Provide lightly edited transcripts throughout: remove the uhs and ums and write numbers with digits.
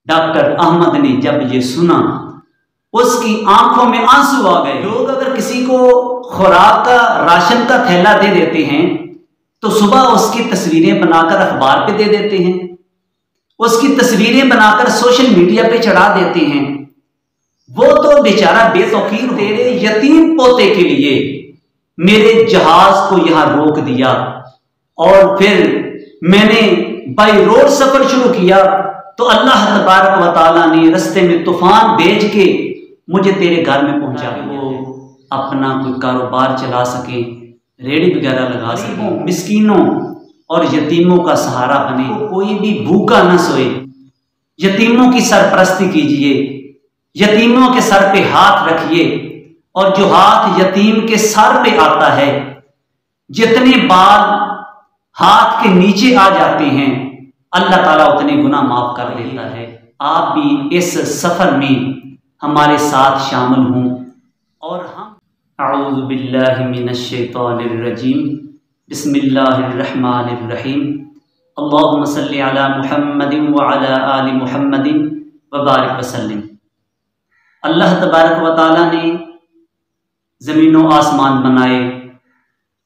Doctor Ahmad ने जब ये सुना उसकी आंखों में आंसू आ गए। लोग अगर किसी को खुराक का, राशन का थैला दे देते हैं तो सुबह उसकी तस्वीरें बनाकर अखबार पे दे देते हैं, उसकी तस्वीरें बनाकर सोशल मीडिया पे चढ़ा देते हैं। वो तो बेचारा बेतौकीर तेरे यतीम पोते के लिए मेरे जहाज को यहां रोक दिया और फिर मैंने बाई रोड सफर शुरू किया तो अल्लाह तबारक व तआला ने रास्ते में तूफान भेज के मुझे तेरे घर में पहुंचा के वो अपना कोई कारोबार चला सके, रेडी वगैरह लगा सके, मिस्कीनों और यतीमों का सहारा बने, कोई भी भूखा न सोए। यतीमों की सरपरस्ती कीजिए, यतीमों के सर पे हाथ रखिए और जो हाथ यतीम के सर पे आता है, जितने बाल हाथ के नीचे आ जाते हैं अल्लाह ताला उतने गुनाह माफ कर देता है। आप भी इस सफर में हमारे साथ शामिल हों और हम अऊज़ु बिल्लाहि मिनश शैतानिर रजीम बिस्मिल्लाहिर्रहमानिर्रहीम अल्लाहुम्मा सल्लि अला मुहम्मदिन व अला आलि मुहम्मदिन व बारिक वसल्लिम। अल्लाह तबारक व तआला ने ज़मीन व आसमान बनाए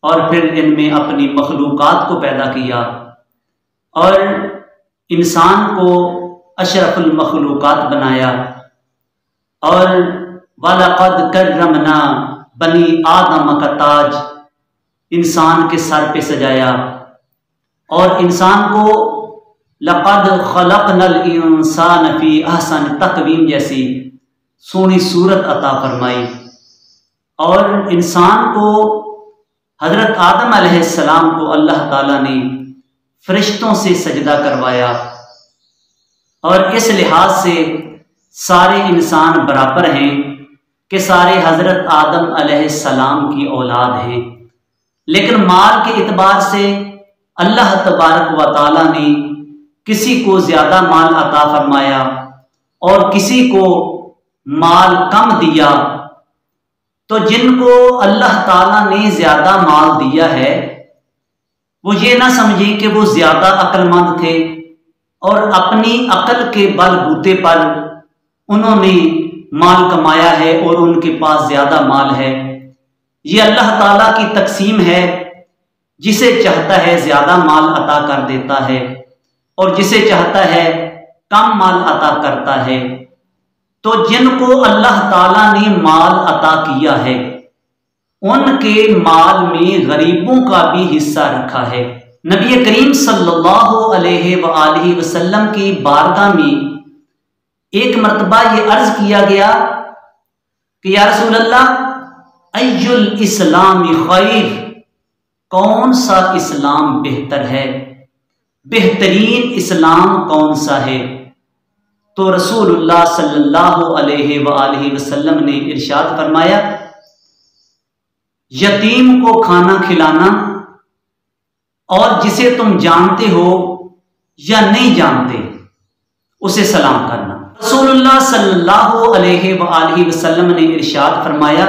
और फिर इनमें अपनी मखलूक़ात को पैदा किया और इंसान को अशरफुल मखलूक़ात बनाया और वलक़द कर्रमना बनी आदम का ताज इंसान के सर पे सजाया और इंसान को लक़द ख़लक़नल इंसान फ़ी अहसन तक़वीम जैसी सोनी सूरत अता फरमाई और इंसान को हज़रत आदम अलैहिस्सलाम को अल्लाह ताला ने फरिश्तों से सजदा करवाया और इस लिहाज से सारे इंसान बराबर हैं कि सारे हज़रत आदम अलैहिस्सलाम की औलाद हैं। लेकिन माल के इतबार से अल्लाह तबारक व तआला ने किसी को ज़्यादा माल अता फरमाया और किसी को माल कम दिया। तो जिनको अल्लाह ताला ने ज़्यादा माल दिया है वो ये ना समझें कि वो ज़्यादा अक्लमंद थे और अपनी अक्ल के बलबूते पर उन्होंने माल कमाया है और उनके पास ज़्यादा माल है। ये अल्लाह ताला की तकसीम है, जिसे चाहता है ज़्यादा माल अता कर देता है और जिसे चाहता है कम माल अता करता है। तो जिनको अल्लाह ताला ने माल अता किया है उनके माल में गरीबों का भी हिस्सा रखा है। नबी करीम सल्लल्लाहु अलैहि वसल्लम की बारगाह में एक मर्तबा ये अर्ज किया गया कि या रसूल अल्लाह अय्युल इस्लामी खैर, कौन सा इस्लाम बेहतर है, बेहतरीन इस्लाम कौन सा है। तो रसूलुल्लाह सल्लल्लाहु अलैहि वसल्लम ने इरशाद फरमाया, यतीम को खाना खिलाना और जिसे तुम जानते हो या नहीं जानते उसे सलाम करना। रसूलुल्लाह सल्लल्लाहु अलैहि वसल्लम ने इरशाद फरमाया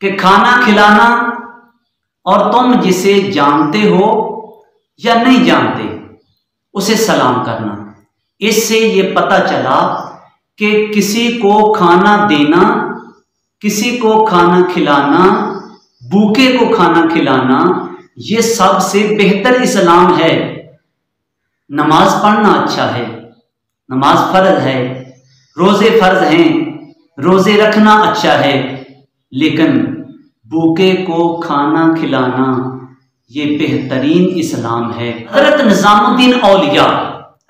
कि खाना खिलाना और तुम जिसे जानते हो या नहीं जानते उसे सलाम करना। इससे ये पता चला कि किसी को खाना देना, किसी को खाना खिलाना, भूखे को खाना खिलाना, ये सबसे बेहतर इस्लाम है। नमाज पढ़ना अच्छा है, नमाज फर्ज है, रोजे फर्ज हैं, रोजे रखना अच्छा है, लेकिन भूखे को खाना खिलाना ये बेहतरीन इस्लाम है। हज़रत निज़ामुद्दीन औलिया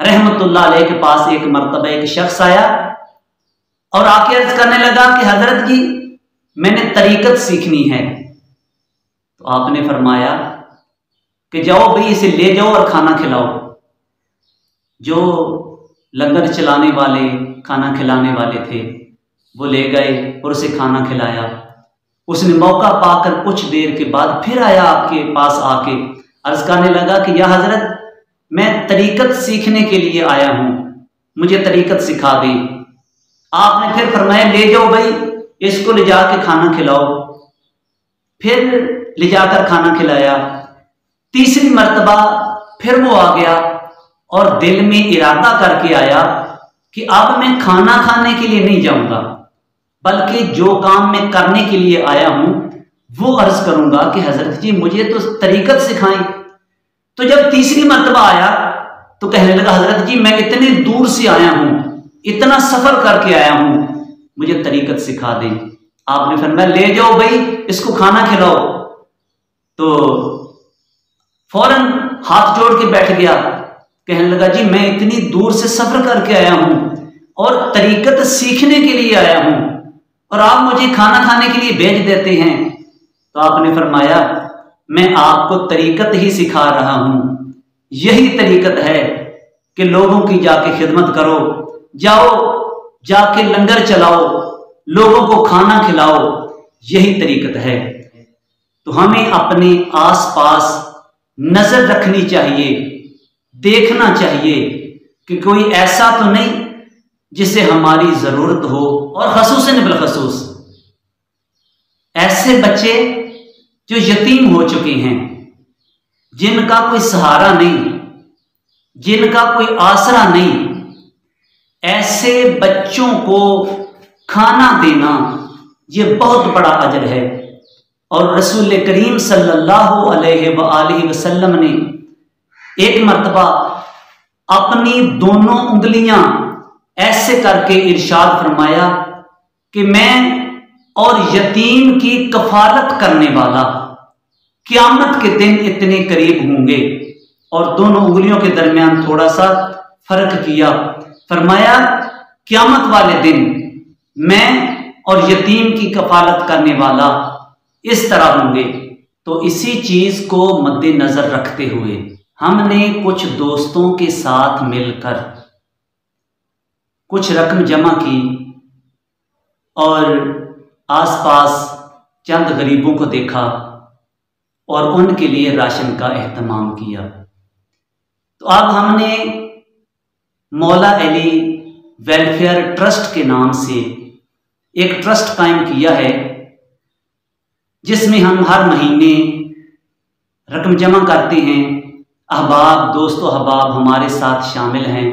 रहमतुल्लाह अलैह के पास एक मर्तबा एक शख्स आया और आके अर्ज करने लगा कि हजरत जी मैंने तरीकत सीखनी है। तो आपने फरमाया कि जाओ भाई इसे ले जाओ और खाना खिलाओ। जो लंगर चलाने वाले, खाना खिलाने वाले थे वो ले गए और उसे खाना खिलाया। उसने मौका पाकर कुछ देर के बाद फिर आया आपके पास, आके अर्ज करने लगा कि या हजरत मैं तरीकत सीखने के लिए आया हूं, मुझे तरीकत सिखा दें। आपने फिर फरमाया ले जाओ भाई इसको ले जाके खाना खिलाओ। फिर ले जाकर खाना खिलाया। तीसरी मर्तबा फिर वो आ गया और दिल में इरादा करके आया कि अब मैं खाना खाने के लिए नहीं जाऊंगा, बल्कि जो काम मैं करने के लिए आया हूं वो अर्ज करूंगा कि हजरत जी मुझे तो तरीकत सिखाएं। तो जब तीसरी मर्तबा आया तो कहने लगा, हजरत जी मैं इतने दूर से आया हूं, इतना सफर करके आया हूं, मुझे तरीकत सिखा दें। आपने फरमाया ले जाओ भाई, इसको खाना खिलाओ। तो फौरन हाथ जोड़ के बैठ गया, कहने लगा जी मैं इतनी दूर से सफर करके आया हूं और तरीकत सीखने के लिए आया हूं और आप मुझे खाना खाने के लिए भेज देते हैं। तो आपने फरमाया मैं आपको तरीकत ही सिखा रहा हूं, यही तरीकत है कि लोगों की जाके खिदमत करो, जाओ जाके लंगर चलाओ, लोगों को खाना खिलाओ, यही तरीकत है। तो हमें अपने आसपास नजर रखनी चाहिए, देखना चाहिए कि कोई ऐसा तो नहीं जिसे हमारी जरूरत हो, और खसूसन बिलखसूस ऐसे बच्चे जो यतीम हो चुके हैं, जिनका कोई सहारा नहीं, जिनका कोई आसरा नहीं, ऐसे बच्चों को खाना देना ये बहुत बड़ा अजर है। और रसूल करीम सल्लल्लाहु अलैहि वसल्लम ने एक मर्तबा अपनी दोनों उंगलियां ऐसे करके इरशाद फरमाया कि मैं और यतीम की कफालत करने वाला क़यामत के दिन इतने करीब होंगे। और दोनों उंगलियों के दरमियान थोड़ा सा फर्क किया, फरमाया क़यामत वाले दिन मैं और यतीम की कफालत करने वाला इस तरह होंगे। तो इसी चीज को मद्देनजर रखते हुए हमने कुछ दोस्तों के साथ मिलकर कुछ रकम जमा की और आसपास चंद गरीबों को देखा और उनके लिए राशन का एहतमाम किया। तो अब हमने मौला अली वेलफेयर ट्रस्ट के नाम से एक ट्रस्ट कायम किया है, जिसमें हम हर महीने रकम जमा करते हैं। अहबाब, दोस्तों अहबाब हमारे साथ शामिल हैं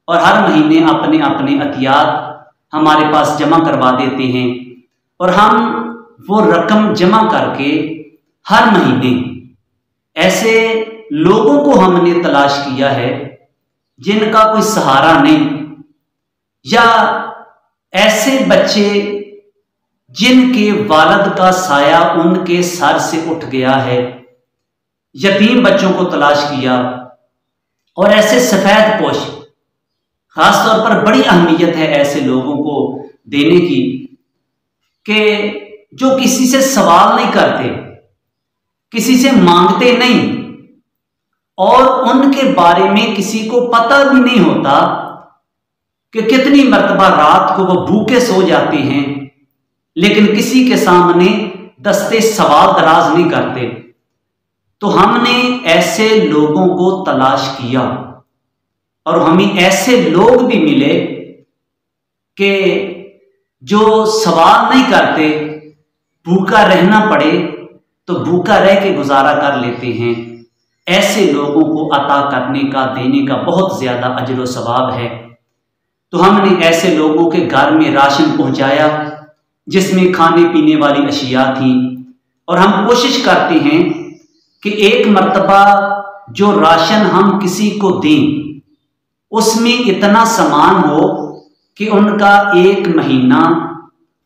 और हर महीने अपने अपने अतियात हमारे पास जमा करवा देते हैं और हम वो रकम जमा करके हर महीने ऐसे लोगों को हमने तलाश किया है जिनका कोई सहारा नहीं, या ऐसे बच्चे जिनके वालिद का साया उनके सर से उठ गया है, यतीम बच्चों को तलाश किया। और ऐसे सफेद पोश, खास तौर पर बड़ी अहमियत है ऐसे लोगों को देने की कि जो किसी से सवाल नहीं करते, किसी से मांगते नहीं और उनके बारे में किसी को पता भी नहीं होता कि कितनी मर्तबा रात को वो भूखे सो जाते हैं, लेकिन किसी के सामने दस्ते सवाल दराज नहीं करते। तो हमने ऐसे लोगों को तलाश किया और हमें ऐसे लोग भी मिले कि जो सवाल नहीं करते, भूखा रहना पड़े तो भूखा रह के गुजारा कर लेते हैं। ऐसे लोगों को अता करने का, देने का बहुत ज्यादा अजर व सवाब है। तो हमने ऐसे लोगों के घर में राशन पहुंचाया जिसमें खाने पीने वाली अशिया थी, और हम कोशिश करते हैं कि एक मर्तबा जो राशन हम किसी को दें उसमें इतना सामान हो कि उनका एक महीना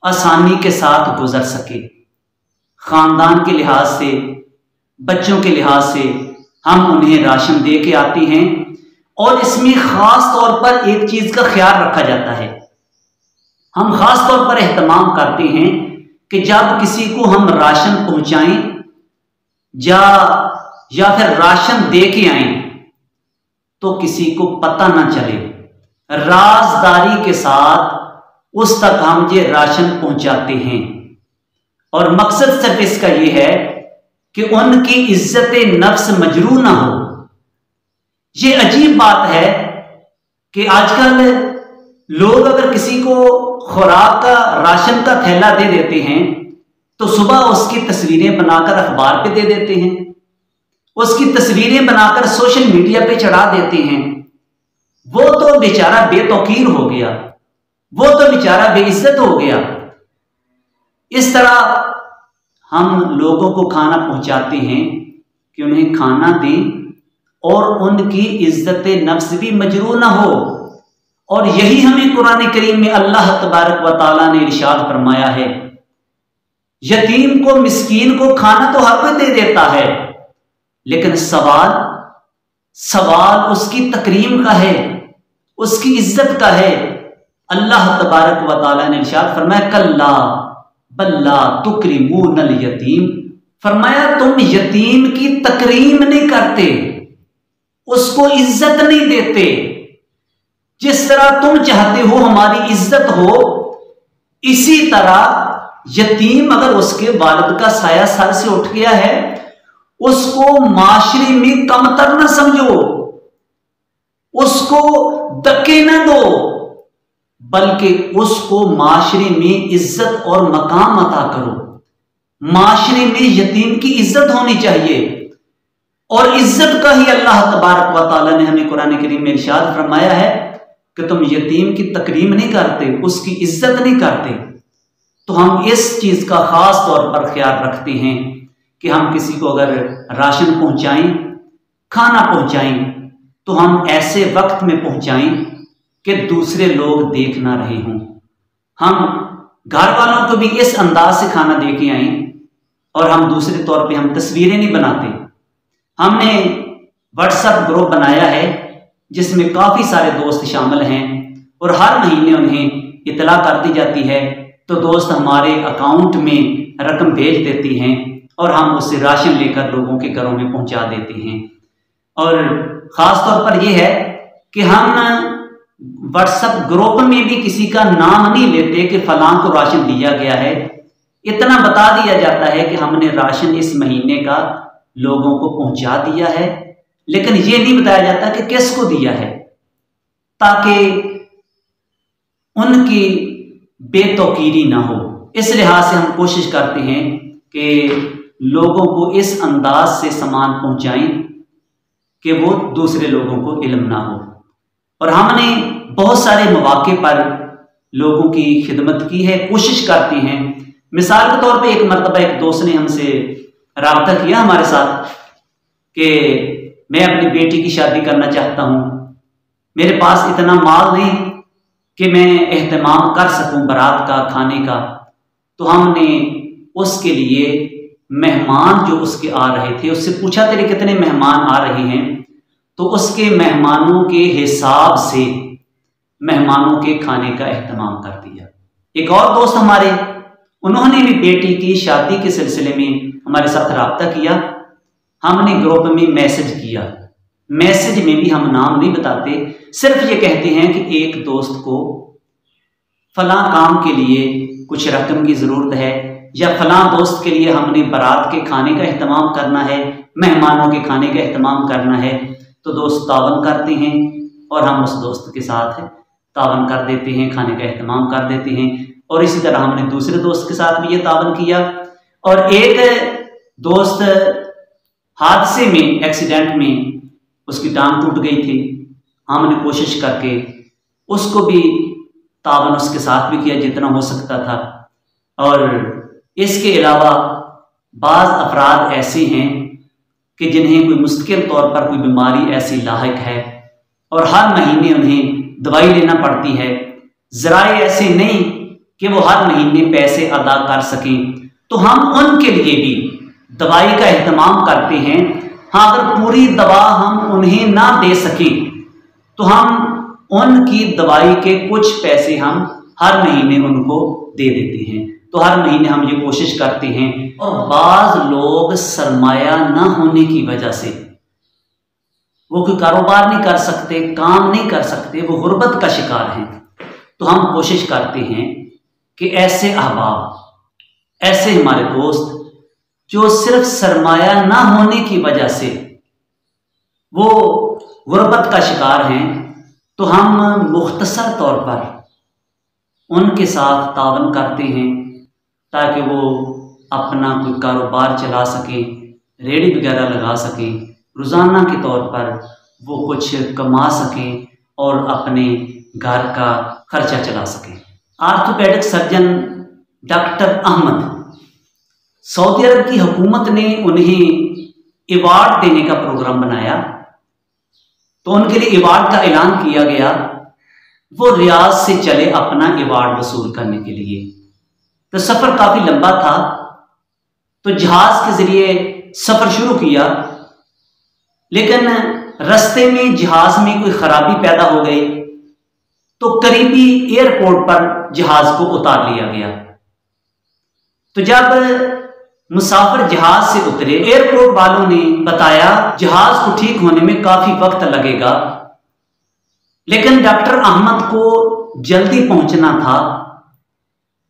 आसानी के साथ गुजर सके। खानदान के लिहाज से, बच्चों के लिहाज से हम उन्हें राशन दे के आते हैं। और इसमें खास तौर पर एक चीज का ख्याल रखा जाता है, हम खास तौर पर एहतमाम करते हैं कि जब किसी को हम राशन पहुंचाएं या फिर राशन दे के आए तो किसी को पता ना चले, राजदारी के साथ उस तक हम ये राशन पहुंचाते हैं। और मकसद सिर्फ इसका ये है कि उनकी इज्जत नफ्स मजरू ना हो। ये अजीब बात है कि आजकल लोग अगर किसी को खुराक का, राशन का थैला दे देते हैं तो सुबह उसकी तस्वीरें बनाकर अखबार पे दे देते हैं, उसकी तस्वीरें बनाकर सोशल मीडिया पे चढ़ा देते हैं, वो तो बेचारा बेतौकीर हो गया, वो तो बेचारा बेइज्जत हो गया। इस तरह हम लोगों को खाना पहुंचाते हैं कि उन्हें खाना दें और उनकी इज्जत नफ्स भी मजरूह ना हो। और यही हमें कुरान करीम में अल्लाह तबारक व तआला ने इरशाद फरमाया है, यतीम को मिस्कीन को खाना तो हर कोई दे देता है, लेकिन सवाल उसकी तकरीम का है, उसकी इज्जत का है। अल्लाह तबारक व तआला ने इरशाद फरमाया, कल्ला बल्ला तुकरिमूनल यतीम, फरमाया तुम यतीम की तकरीम नहीं करते, उसको इज्जत नहीं देते। जिस तरह तुम चाहते हो हमारी इज्जत हो, इसी तरह यतीम अगर उसके वालिद का साया सर से उठ गया है, उसको माशरे में कमतर न समझो, उसको धक्के न दो, बल्कि उसको माशरे में इज्जत और मकाम अता करो। माशरे में यतीम की इज्जत होनी चाहिए, और इज्जत का ही अल्लाह तबारक व तआला ने हमें कुरान करीम में इरशाद फरमाया है कि तुम यतीम की तकरीम नहीं करते, उसकी इज्जत नहीं करते। तो हम इस चीज का खास तौर पर ख्याल रखते हैं कि हम किसी को अगर राशन पहुंचाएं, खाना पहुंचाएं, तो हम ऐसे वक्त में पहुंचाएं कि दूसरे लोग देख ना रहे हों। हम घर वालों को भी इस अंदाज से खाना दे के आए, और हम दूसरे तौर पे हम तस्वीरें नहीं बनाते। हमने व्हाट्सएप ग्रुप बनाया है जिसमें काफी सारे दोस्त शामिल हैं, और हर महीने उन्हें इतला कर दी जाती है, तो दोस्त हमारे अकाउंट में रकम भेज देती हैं और हम उससे राशन लेकर लोगों के घरों में पहुंचा देते हैं। और ख़ास तौर पर यह है कि हम व्हाट्सएप ग्रुप में भी किसी का नाम नहीं लेते कि फलां को राशन दिया गया है। इतना बता दिया जाता है कि हमने राशन इस महीने का लोगों को पहुंचा दिया है, लेकिन ये नहीं बताया जाता कि किसको दिया है, ताकि उनकी बेतौकीरी ना हो। इस लिहाज से हम कोशिश करते हैं कि लोगों को इस अंदाज से सामान पहुंचाएं कि वो दूसरे लोगों को इल्म ना हो। और हमने बहुत सारे मौके पर लोगों की खिदमत की है, कोशिश करते हैं। मिसाल के तौर पे एक मरतबा एक दोस्त ने हमसे राब्ता किया हमारे साथ कि मैं अपनी बेटी की शादी करना चाहता हूँ, मेरे पास इतना माल नहीं कि मैं एहतमाम कर सकूं बारात का, खाने का। तो हमने उसके लिए मेहमान जो उसके आ रहे थे उससे पूछा, तेरे कितने मेहमान आ रहे हैं? तो उसके मेहमानों के हिसाब से मेहमानों के खाने का एहतमाम कर दिया। एक और दोस्त हमारे, उन्होंने भी बेटी की शादी के सिलसिले में हमारे साथ राब्ता किया। हमने ग्रुप में मैसेज किया, मैसेज में भी हम नाम नहीं बताते, सिर्फ ये कहते हैं कि एक दोस्त को फलां काम के लिए कुछ रकम की ज़रूरत है, या फलां दोस्त के लिए हमने बारात के खाने का एहतमाम करना है, मेहमानों के खाने का एहतमाम करना है। तो दोस्त तावन करते हैं और हम उस दोस्त के साथ तावन कर देते हैं, खाने का एहतमाम कर देते हैं। और इसी तरह हमने दूसरे दोस्त के साथ भी ये तावन किया। और एक दोस्त हादसे में, एक्सीडेंट में उसकी टांग टूट गई थी, हमने कोशिश करके उसको भी तावन उसके साथ भी किया जितना हो सकता था। और इसके अलावा बाज़ अफराद ऐसे हैं कि जिन्हें कोई मुश्किल तौर पर कोई बीमारी ऐसी लाहिक है और हर महीने उन्हें दवाई लेना पड़ती है, ज़राए ऐसे नहीं कि वो हर महीने पैसे अदा कर सकें, तो हम उनके लिए भी दवाई का एहतमाम करते हैं। हाँ, अगर पूरी दवा हम उन्हें ना दे सकें तो हम उनकी दवाई के कुछ पैसे हम हर महीने उनको दे देते हैं। तो हर महीने हम ये कोशिश करते हैं। और बाज लोग सरमाया ना होने की वजह से वो कोई कारोबार नहीं कर सकते, काम नहीं कर सकते, वो गुर्बत का शिकार हैं। तो हम कोशिश करते हैं कि ऐसे अहबाब, ऐसे हमारे दोस्त जो सिर्फ सरमाया ना होने की वजह से वो गुर्बत का शिकार हैं, तो हम मुख्तसर तौर पर उनके साथ तावन करते हैं ताकि वो अपना कोई कारोबार चला सकें, रेहड़ी वगैरह लगा सकें, रोज़ाना के तौर पर वो कुछ कमा सकें और अपने घर का खर्चा चला सकें। Orthopaedic surgeon doctor Ahmed, Saudi Arab की हुकूमत ने उन्हें अवार्ड देने का प्रोग्राम बनाया, तो उनके लिए अवार्ड का ऐलान किया गया। वो रियाद से चले अपना अवार्ड वसूल करने के लिए। तो सफ़र काफ़ी लंबा था, तो जहाज़ के ज़रिए सफ़र शुरू किया, लेकिन रास्ते में जहाज़ में कोई ख़राबी पैदा हो गई, तो करीबी एयरपोर्ट पर जहाज़ को उतार लिया गया। तो जब मुसाफिर जहाज से उतरे, एयरपोर्ट वालों ने बताया जहाज को ठीक होने में काफी वक्त लगेगा, लेकिन डॉक्टर अहमद को जल्दी पहुंचना था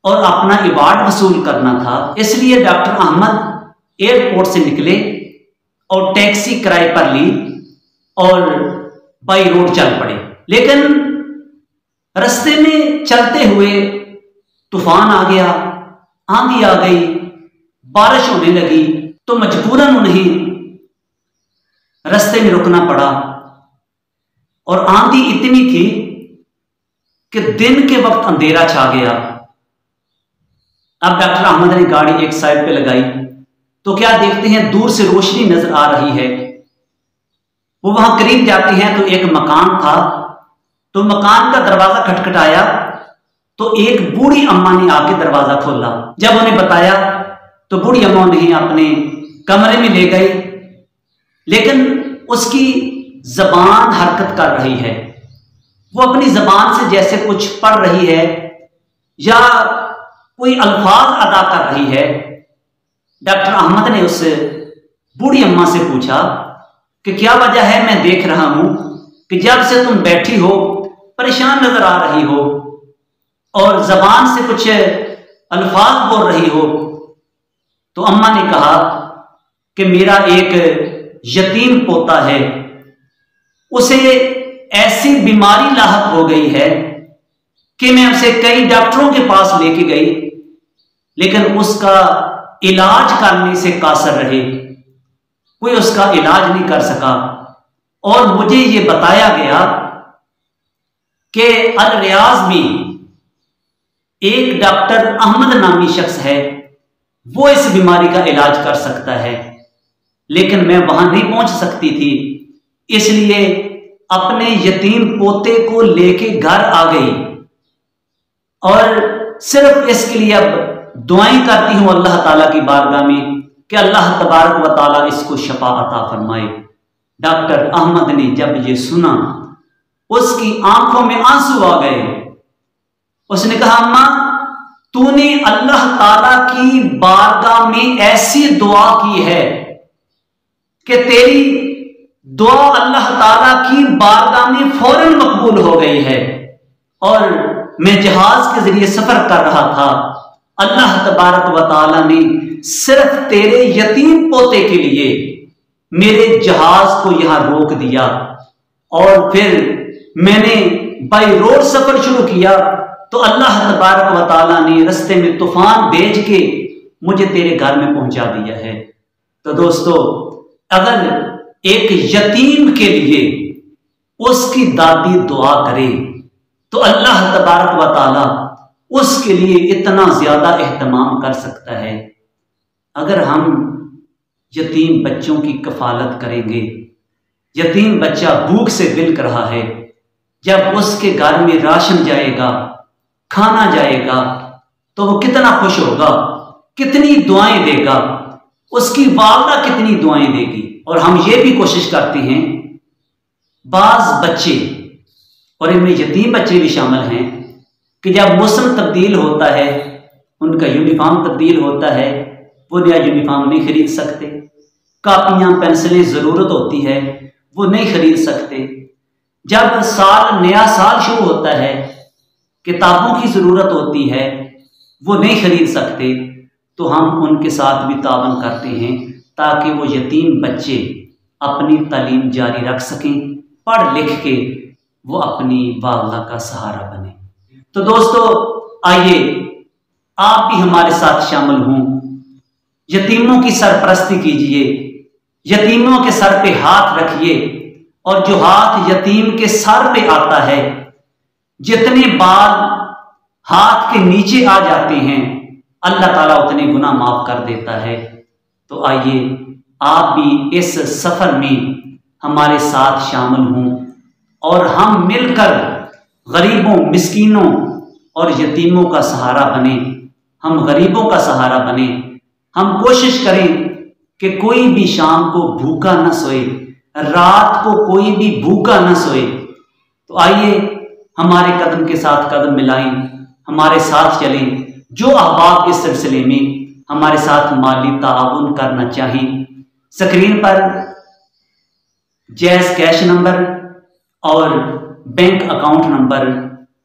और अपना अवार्ड वसूल करना था। इसलिए डॉक्टर अहमद एयरपोर्ट से निकले और टैक्सी किराए पर ली और बाई रोड चल पड़े। लेकिन रास्ते में चलते हुए तूफान आ गया, आंधी आ गई, बारिश होने लगी, तो मजबूरन उन्हें रास्ते में रुकना पड़ा। और आंधी इतनी थी कि दिन के वक्त अंधेरा छा गया। अब डॉक्टर अहमद ने गाड़ी एक साइड पे लगाई, तो क्या देखते हैं दूर से रोशनी नजर आ रही है। वो वहां करीब जाते हैं तो एक मकान था, तो मकान का दरवाजा खटखटाया, तो एक बूढ़ी अम्मा ने आके दरवाजा खोला। जब उन्हें बताया तो बूढ़ी अम्मा उन्हें अपने कमरे में ले गई, लेकिन उसकी जबान हरकत कर रही है। वो अपनी जबान से जैसे कुछ पढ़ रही है या कोई अल्फाज अदा कर रही है। डॉक्टर अहमद ने उस बूढ़ी अम्मा से पूछा कि क्या वजह है, मैं देख रहा हूं कि जब से तुम बैठी हो परेशान नजर आ रही हो और जबान से कुछ अल्फाज बोल रही हो। तो अम्मा ने कहा कि मेरा एक यतीम पोता है, उसे ऐसी बीमारी लाहक हो गई है कि मैं उसे कई डॉक्टरों के पास लेके गई, लेकिन उसका इलाज करने से कासर रहे, कोई उसका इलाज नहीं कर सका। और मुझे ये बताया गया कि अल रियाज में एक डॉक्टर अहमद नामी शख्स है, वो इस बीमारी का इलाज कर सकता है, लेकिन मैं वहां नहीं पहुंच सकती थी, इसलिए अपने यतीम पोते को लेके घर आ गई और सिर्फ इसके लिए अब दुआएं करती हूं अल्लाह ताला की बारगाह में कि अल्लाह तबारक व ताला इसको शफा अता फरमाए। डॉक्टर अहमद ने जब ये सुना, उसकी आंखों में आंसू आ गए। उसने कहा, अम्मा तूने अल्लाह ताला की बारगाह में ऐसी दुआ की है कि तेरी दुआ अल्लाह ताला की बारगाह में फौरन मकबूल हो गई है। और मैं जहाज के जरिए सफर कर रहा था, अल्लाह तबारक व ताला ने सिर्फ तेरे यतीम पोते के लिए मेरे जहाज को यहां रोक दिया और फिर मैंने बाई रोड सफर शुरू किया, तो अल्लाह तबारक व ताला ने रास्ते में तूफान भेज के मुझे तेरे घर में पहुंचा दिया है। तो दोस्तों, अगर एक यतीम के लिए उसकी दादी दुआ करे तो अल्लाह तबारक व ताला उसके लिए इतना ज्यादा एहतमाम कर सकता है। अगर हम यतीम बच्चों की कफालत करेंगे, यतीम बच्चा भूख से बिलक रहा है, जब उसके घर में राशन जाएगा, खाना जाएगा, तो वो कितना खुश होगा, कितनी दुआएं देगा, उसकी वालदा कितनी दुआएं देगी। और हम ये भी कोशिश करते हैं, बाज बच्चे और इनमें यतीम बच्चे भी शामिल हैं, कि जब मौसम तब्दील होता है, उनका यूनिफॉर्म तब्दील होता है, वो नया यूनिफॉर्म नहीं खरीद सकते, कापियां पेंसिलें ज़रूरत होती है, वो नहीं खरीद सकते। जब नया साल शुरू होता है, किताबों की ज़रूरत होती है, वो नहीं खरीद सकते, तो हम उनके साथ भी तावन करते हैं ताकि वो यतीम बच्चे अपनी तालीम जारी रख सकें, पढ़ लिख के वो अपनी वालदा का सहारा बने। तो दोस्तों, आइए आप भी हमारे साथ शामिल हों, यतीमों की सरपरस्ती कीजिए, यतीमों के सर पे हाथ रखिए, और जो हाथ यतीम के सर पे आता है, जितने बाल हाथ के नीचे आ जाते हैं, अल्लाह ताला उतने गुनाह माफ कर देता है। तो आइए आप भी इस सफर में हमारे साथ शामिल हों और हम मिलकर गरीबों, मिस्कीनों और यतीमों का सहारा बने। हम गरीबों का सहारा बने। हम कोशिश करें कि कोई भी शाम को भूखा न सोए, रात को कोई भी भूखा न सोए। तो आइए हमारे कदम के साथ कदम मिलाएं, हमारे साथ चलें। जो अहबाब इस सिलसिले में हमारे साथ माली ताउन करना चाहें, स्क्रीन पर जैज़ कैश नंबर और बैंक अकाउंट नंबर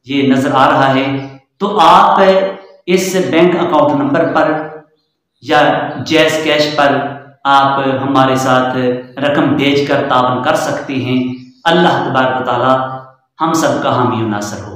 ये नज़र आ रहा है। तो आप इस बैंक अकाउंट नंबर पर या जैज़ कैश पर आप हमारे साथ रकम भेजकर तावन कर सकते हैं। अल्लाह तबारक व तआला हम सबका हामी नासर हो।